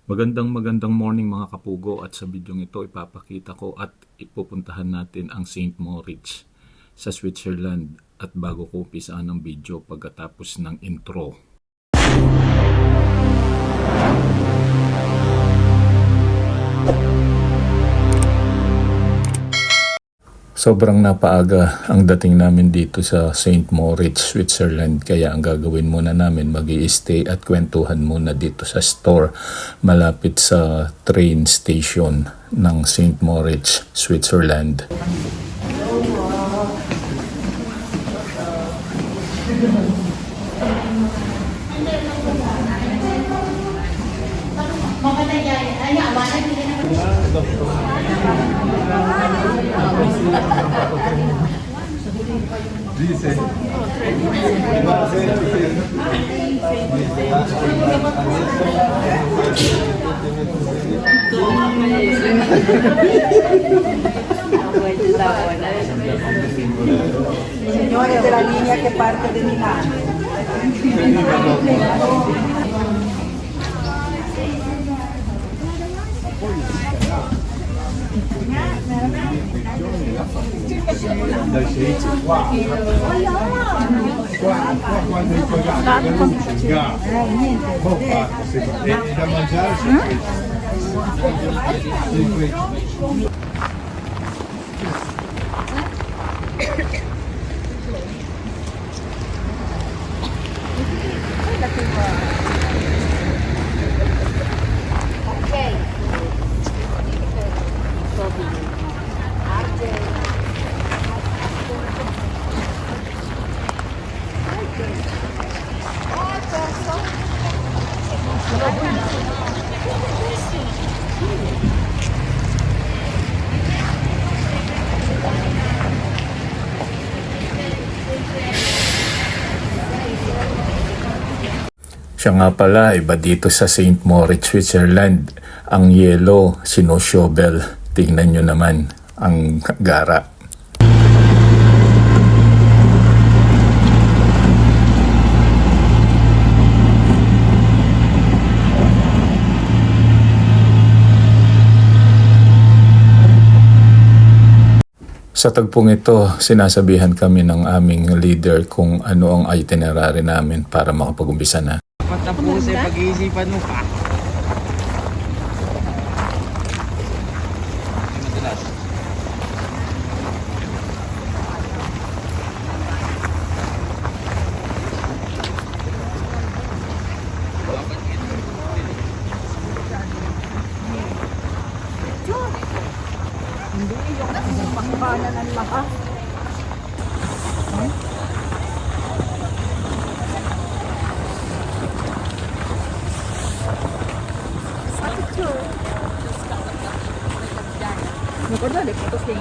Magandang morning mga kapugo, at sa bidyong ito ipapakita ko at ipupuntahan natin ang St. Moritz sa Switzerland. At bago ko umpisaan ang video, pagkatapos ng intro. Sobrang napaaga ang dating namin dito sa St. Moritz, Switzerland. Kaya ang gagawin muna namin, mag-i-stay at kwentuhan muna dito sa store malapit sa train station ng St. Moritz, Switzerland. Dice. Señores de la línea que parte de Milán. Quando hai pagato la luce, il gas, e da mangiare c'è questo. Siya nga pala, iba dito sa St. Moritz, Switzerland. Ang yelo, sinoshovel. Tingnan nyo naman ang gara. Sa tagpong ito, sinasabihan kami ng aming leader kung ano ang itinerary namin para makapag-umpisa na. Patapusin pag-iisipan mo pa. Madalas. Hindi, yung pangkanan ng lahat. Recuerda de fotos que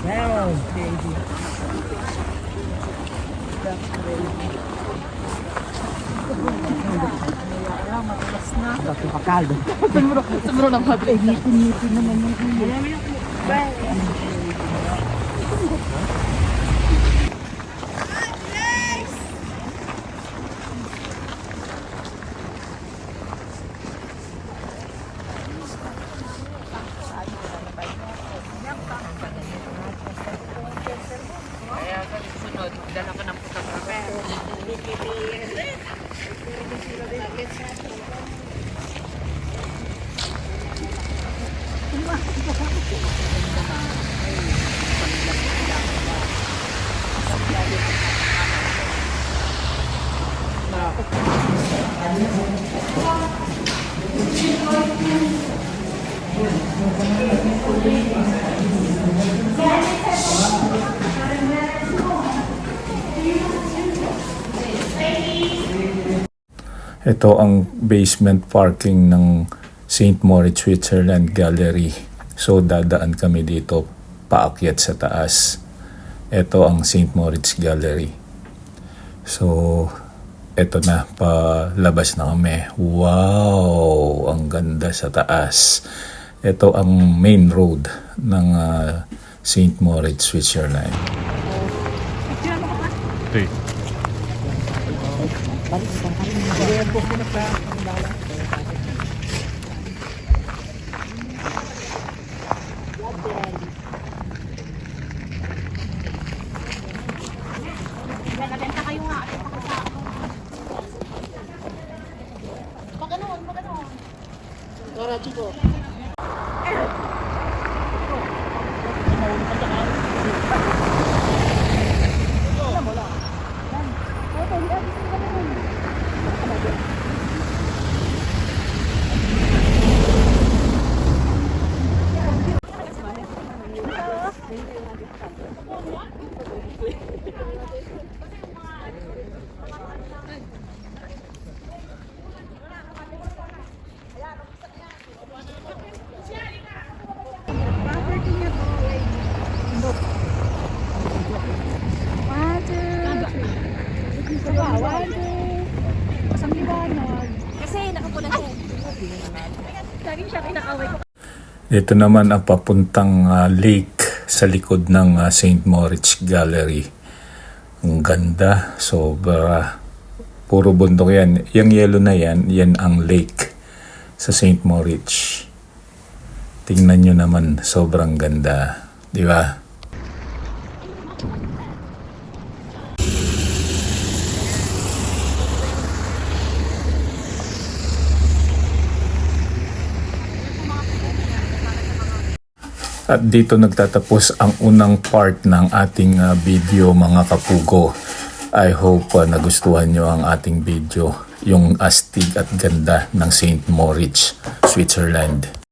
wow, baby. Matalas na. Bakit pakaldo? Sumuro ng hagay. Ngiti naman yung ulo. Dala ka ng photographer. Ito ang basement parking ng St. Moritz, Switzerland Gallery. So dadaan kami dito paakyat sa taas. Ito ang St. Moritz Gallery. So ito na, palabas na kami. Wow! Ang ganda sa taas. Ito ang main road ng St. Moritz, Switzerland. Nagabenta kayo nga. Pag ano. Tara, Chico. Kasi nakapula siya. Laging siya kinakaway ko. Ito naman ang papuntang lake sa likod ng St. Moritz Gallery. Ang ganda, sobra. Puro bundok yan. Yung yellow na yan, yan ang lake sa St. Moritz. Tingnan nyo naman, sobrang ganda. Di ba? At dito nagtatapos ang unang part ng ating video, mga kapugo. I hope nagustuhan nyo ang ating video, yung astig at ganda ng St. Moritz, Switzerland.